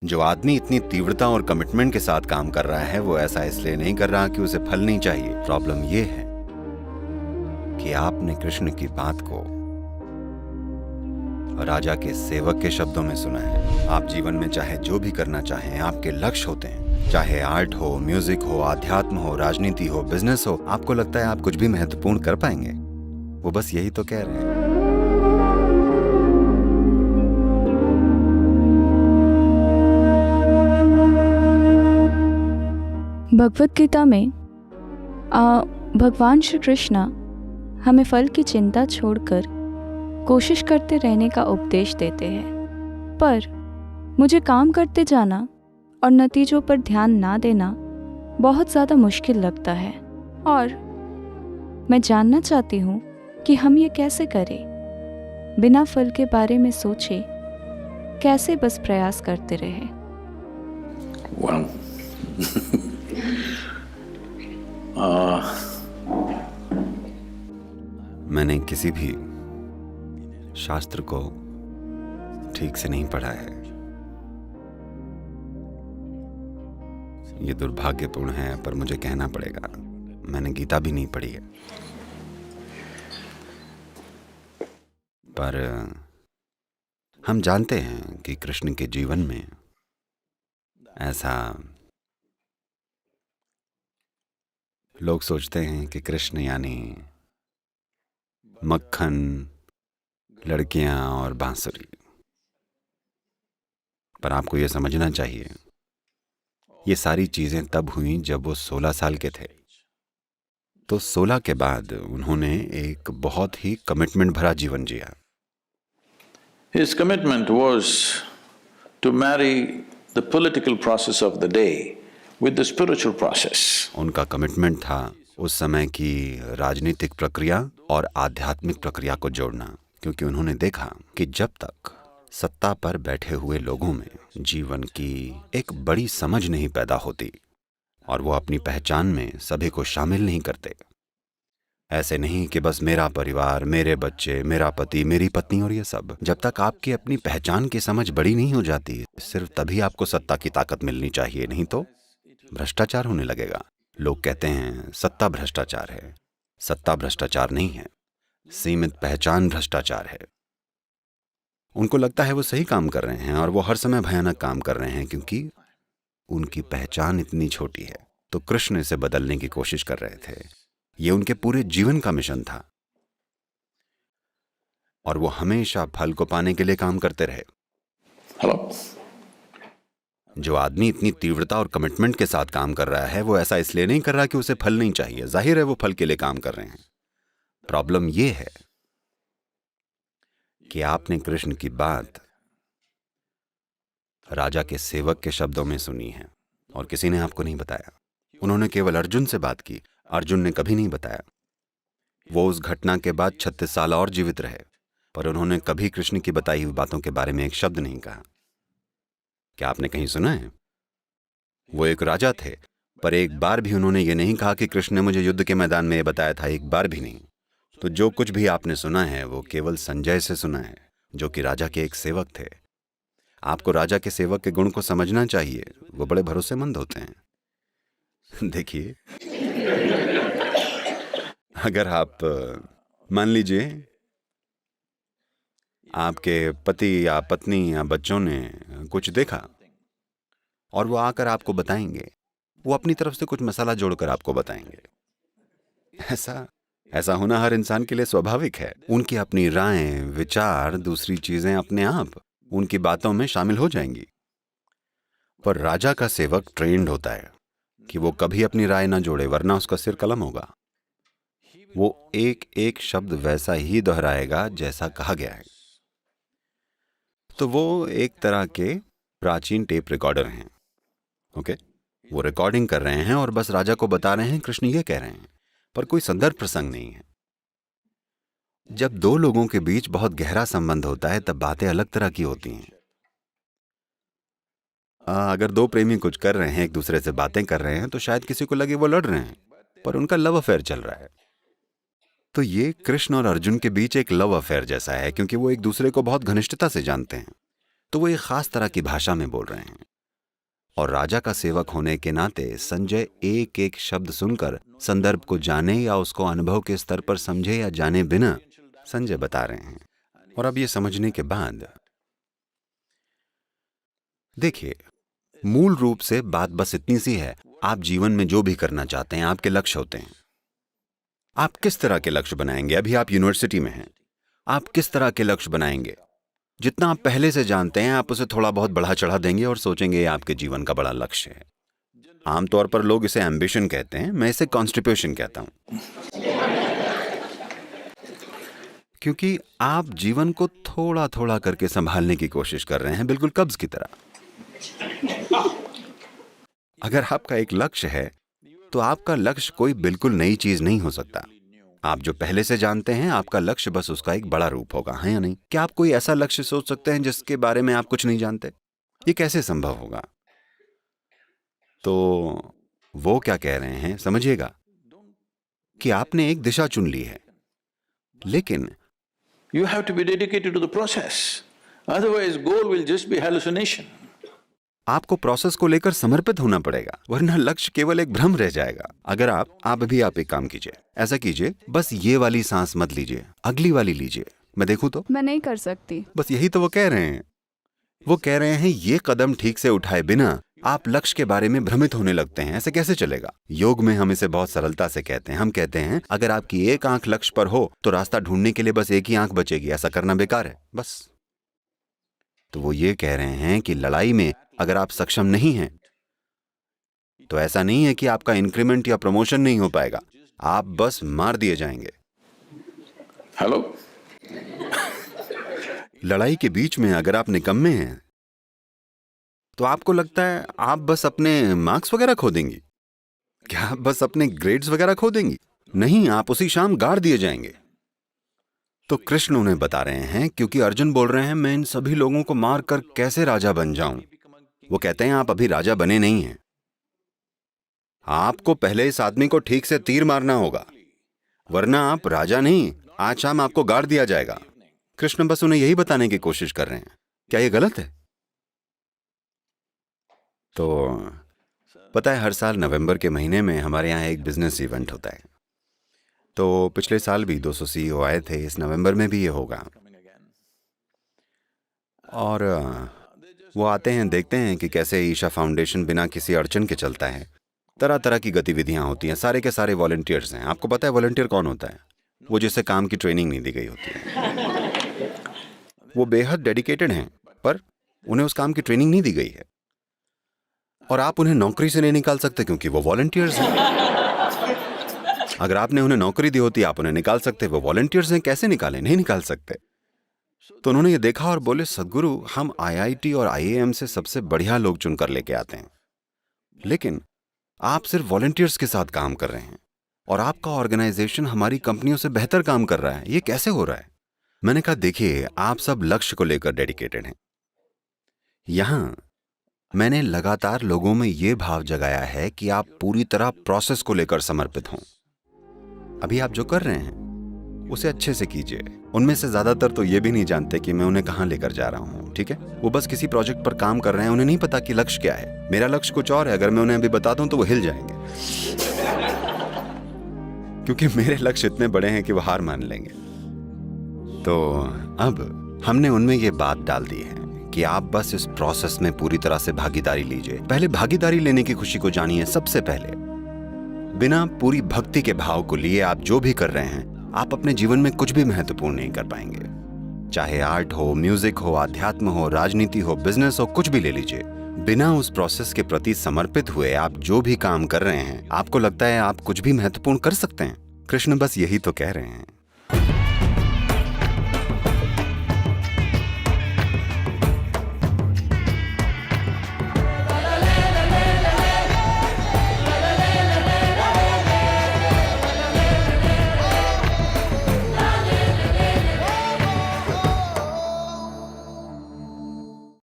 जो आदमी इतनी तीव्रता और कमिटमेंट के साथ काम कर रहा है वो ऐसा इसलिए नहीं कर रहा कि उसे फल नहीं चाहिए। प्रॉब्लम ये है कि आपने कृष्ण की बात को राजा के सेवक के शब्दों में सुना है। आप जीवन में चाहे जो भी करना चाहें, आपके लक्ष्य होते हैं, चाहे आर्ट हो, म्यूजिक हो, आध्यात्म हो, राजनीति हो, बिजनेस हो। आपको लगता है आप कुछ भी महत्वपूर्ण कर पाएंगे। वो बस यही तो कह रहे हैं। भगवत गीता में भगवान श्री कृष्ण हमें फल की चिंता छोड़कर कोशिश करते रहने का उपदेश देते हैं। पर मुझे काम करते जाना और नतीजों पर ध्यान ना देना बहुत ज़्यादा मुश्किल लगता है, और मैं जानना चाहती हूँ कि हम ये कैसे करें, बिना फल के बारे में सोचे कैसे बस प्रयास करते रहें। मैंने किसी भी शास्त्र को ठीक से नहीं पढ़ा है। ये दुर्भाग्यपूर्ण है, पर मुझे कहना पड़ेगा, मैंने गीता भी नहीं पढ़ी है। पर हम जानते हैं कि कृष्ण के जीवन में ऐसा लोग सोचते हैं कि कृष्ण यानी मक्खन, लड़कियां और बांसुरी। पर आपको यह समझना चाहिए, ये सारी चीजें तब हुई जब वो 16 साल के थे। तो 16 के बाद उन्होंने एक बहुत ही कमिटमेंट भरा जीवन जिया। His commitment was to marry the political process of the day with the spiritual process. उनका कमिटमेंट था उस समय की राजनीतिक प्रक्रिया और आध्यात्मिक प्रक्रिया को जोड़ना, क्योंकि उन्होंने देखा कि जब तक सत्ता पर बैठे हुए लोगों में जीवन की एक बड़ी समझ नहीं पैदा होती और वो अपनी पहचान में सभी को शामिल नहीं करते, ऐसे नहीं कि बस मेरा परिवार, मेरे बच्चे, मेरा पति, मेरी पत्नी और ये सब, जब तक आपकी अपनी पहचान की समझ बड़ी नहीं हो जाती, सिर्फ तभी आपको सत्ता की ताकत मिलनी चाहिए, नहीं तो भ्रष्टाचार होने लगेगा। लोग कहते हैं सत्ता भ्रष्टाचार है। सत्ता भ्रष्टाचार नहीं है, सीमित पहचान भ्रष्टाचार है। उनको लगता है वो सही काम कर रहे हैं और वो हर समय भयानक काम कर रहे हैं क्योंकि उनकी पहचान इतनी छोटी है। तो कृष्ण इसे बदलने की कोशिश कर रहे थे। ये उनके पूरे जीवन का मिशन था और वो हमेशा फल को पाने के लिए काम करते रहे। Hello? जो आदमी इतनी तीव्रता और कमिटमेंट के साथ काम कर रहा है वो ऐसा इसलिए नहीं कर रहा कि उसे फल नहीं चाहिए। जाहिर है वो फल के लिए काम कर रहे हैं। प्रॉब्लम ये है कि आपने कृष्ण की बात राजा के सेवक के शब्दों में सुनी है और किसी ने आपको नहीं बताया। उन्होंने केवल अर्जुन से बात की, अर्जुन ने कभी नहीं बताया। वो उस घटना के बाद 36 साल और जीवित रहे, पर उन्होंने कभी कृष्ण की बताई हुई बातों के बारे में एक शब्द नहीं कहा। क्या आपने कहीं सुना है? वो एक राजा थे, पर एक बार भी उन्होंने ये नहीं कहा कि कृष्ण ने मुझे युद्ध के मैदान में ये बताया था, एक बार भी नहीं। तो जो कुछ भी आपने सुना है वो केवल संजय से सुना है, जो कि राजा के एक सेवक थे। आपको राजा के सेवक के गुण को समझना चाहिए, वो बड़े भरोसेमंद होते हैं। देखिए, अगर आप मान लीजिए आपके पति या पत्नी या बच्चों ने कुछ देखा और वो आकर आपको बताएंगे, वो अपनी तरफ से कुछ मसाला जोड़कर आपको बताएंगे। ऐसा होना हर इंसान के लिए स्वाभाविक है। उनकी अपनी राय, विचार, दूसरी चीजें अपने आप उनकी बातों में शामिल हो जाएंगी। पर राजा का सेवक ट्रेंड होता है कि वो कभी अपनी राय ना जोड़े, वरना उसका सिर कलम होगा। वो एक एक शब्द वैसा ही दोहराएगा जैसा कहा गया है। तो वो एक तरह के प्राचीन टेप रिकॉर्डर हैं। ओके, वो रिकॉर्डिंग कर रहे हैं और बस राजा को बता रहे हैं कृष्ण ये कह रहे हैं, पर कोई संदर्भ प्रसंग नहीं है। जब दो लोगों के बीच बहुत गहरा संबंध होता है तब बातें अलग तरह की होती हैं। अगर दो प्रेमी कुछ कर रहे हैं, एक दूसरे से बातें कर रहे हैं, तो शायद किसी को लगे वो लड़ रहे हैं, पर उनका लव अफेयर चल रहा है। तो ये कृष्ण और अर्जुन के बीच एक लव अफेयर जैसा है, क्योंकि वो एक दूसरे को बहुत घनिष्ठता से जानते हैं। तो वो एक खास तरह की भाषा में बोल रहे हैं। और राजा का सेवक होने के नाते संजय एक एक शब्द सुनकर संदर्भ को जाने या उसको अनुभव के स्तर पर समझे या जाने बिना संजय बता रहे हैं। और अब ये समझने के बाद देखिए, मूल रूप से बात बस इतनी सी है, आप जीवन में जो भी करना चाहते हैं आपके लक्ष्य होते हैं। आप किस तरह के लक्ष्य बनाएंगे? अभी आप यूनिवर्सिटी में हैं, आप किस तरह के लक्ष्य बनाएंगे? जितना आप पहले से जानते हैं आप उसे थोड़ा बहुत बढ़ा चढ़ा देंगे और सोचेंगे ये आपके जीवन का बड़ा लक्ष्य है। आमतौर पर लोग इसे एम्बिशन कहते हैं, मैं इसे कॉन्स्टिपेशन कहता हूं, क्योंकि आप जीवन को थोड़ा थोड़ा करके संभालने की कोशिश कर रहे हैं, बिल्कुल कब्ज की तरह। अगर आपका एक लक्ष्य है तो आपका लक्ष्य कोई बिल्कुल नई चीज नहीं हो सकता। आप जो पहले से जानते हैं आपका लक्ष्य बस उसका एक बड़ा रूप होगा, है या नहीं? क्या आप कोई ऐसा लक्ष्य सोच सकते हैं जिसके बारे में आप कुछ नहीं जानते? ये कैसे संभव होगा? तो वो क्या कह रहे हैं समझिएगा, कि आपने एक दिशा चुन ली है, लेकिन You have to be dedicated to the process. Otherwise, goal will just be hallucination. आपको प्रोसेस को लेकर समर्पित होना पड़ेगा, वरना लक्ष्य केवल एक भ्रम रह जाएगा। अगर आप एक काम कीजिए, ऐसा कीजिए, बस ये वाली सांस मत लीजिए, अगली वाली लीजिए। मैं देखूं तो? मैं नहीं कर सकती। बस यही तो वो कह रहे हैं। वो कह रहे हैं ये कदम ठीक से उठाए बिना आप लक्ष्य के बारे में भ्रमित होने लगते हैं। ऐसे कैसे चलेगा? योग में हम इसे बहुत सरलता से कहते हैं। हम कहते हैं अगर आपकी एक आंख लक्ष्य पर हो तो रास्ता ढूंढने के लिए बस एक ही आंख बचेगी। ऐसा करना बेकार है, बस। तो वो ये कह रहे हैं कि लड़ाई में अगर आप सक्षम नहीं हैं तो ऐसा नहीं है कि आपका इंक्रीमेंट या प्रमोशन नहीं हो पाएगा, आप बस मार दिए जाएंगे। Hello? लड़ाई के बीच में अगर आप निकम्मे हैं तो आपको लगता है आप बस अपने मार्क्स वगैरह खो देंगी? क्या आप बस अपने ग्रेड्स वगैरह खो देंगी? नहीं, आप उसी शाम गाड़ दिए जाएंगे। तो कृष्ण उन्हें बता रहे हैं, क्योंकि अर्जुन बोल रहे हैं मैं इन सभी लोगों को मार कर कैसे राजा बन जाऊं। वो कहते हैं आप अभी राजा बने नहीं हैं, आपको पहले इस आदमी को ठीक से तीर मारना होगा, वरना आप राजा नहीं, आज शाम आपको गाड़ दिया जाएगा। कृष्ण बस उन्हें यही बताने की कोशिश कर रहे हैं। क्या ये गलत है? तो पता है, हर साल नवंबर के महीने में हमारे यहाँ एक बिजनेस इवेंट होता है। तो पिछले साल भी 200 CEO आए थे, इस नवंबर में भी ये होगा। और वो आते हैं, देखते हैं कि कैसे ईशा फाउंडेशन बिना किसी अड़चन के चलता है। तरह तरह की गतिविधियां होती हैं, सारे के सारे वॉलंटियर्स हैं। आपको पता है वॉलंटियर कौन होता है? वो जिसे काम की ट्रेनिंग नहीं दी गई होती है। वो बेहद डेडिकेटेड हैं, पर उन्हें उस काम की ट्रेनिंग नहीं दी गई है। और आप उन्हें नौकरी से नहीं निकाल सकते क्योंकि वो वॉलंटियर्स हैं। अगर आपने उन्हें नौकरी दी होती आप उन्हें निकाल सकते, वो वॉलंटियर्स हैं, कैसे निकालें? नहीं निकाल सकते। तो उन्होंने ये देखा और बोले सद्गुरु, हम IIT और IAM से सबसे बढ़िया लोग चुनकर लेके आते हैं, लेकिन आप सिर्फ वॉलंटियर्स के साथ काम कर रहे हैं और आपका ऑर्गेनाइजेशन हमारी कंपनियों से बेहतर काम कर रहा है, ये कैसे हो रहा है? मैंने कहा देखिए, आप सब लक्ष्य को लेकर डेडिकेटेड हैं। यहां मैंने लगातार लोगों में ये भाव जगाया है कि आप पूरी तरह प्रोसेस को लेकर समर्पित हों। अभी आप जो कर रहे हैं उसे अच्छे से कीजिए। उनमें से ज्यादातर तो ये भी नहीं जानते कि मैं उन्हें कहां लेकर जा रहा हूं, ठीक है? वो बस किसी प्रोजेक्ट पर काम कर रहे हैं, उन्हें नहीं पता कि लक्ष्य क्या है। मेरा लक्ष्य कुछ और है, अगर मैं उन्हें अभी बता दूं तो वो हिल जाएंगे क्योंकि मेरे लक्ष्य इतने बड़े हैं कि वो हार मान लेंगे। तो अब हमने उनमें ये बात डाल दी है कि आप बस इस प्रोसेस में पूरी तरह से भागीदारी लीजिए। पहले भागीदारी लेने की खुशी को जानिए सबसे पहले। बिना पूरी भक्ति के भाव को लिए आप जो भी कर रहे हैं, आप अपने जीवन में कुछ भी महत्वपूर्ण नहीं कर पाएंगे। चाहे आर्ट हो, म्यूजिक हो, आध्यात्म हो, राजनीति हो, बिजनेस हो, कुछ भी ले लीजिए। बिना उस प्रोसेस के प्रति समर्पित हुए आप जो भी काम कर रहे हैं, आपको लगता है आप कुछ भी महत्वपूर्ण कर सकते हैं? कृष्ण बस यही तो कह रहे हैं।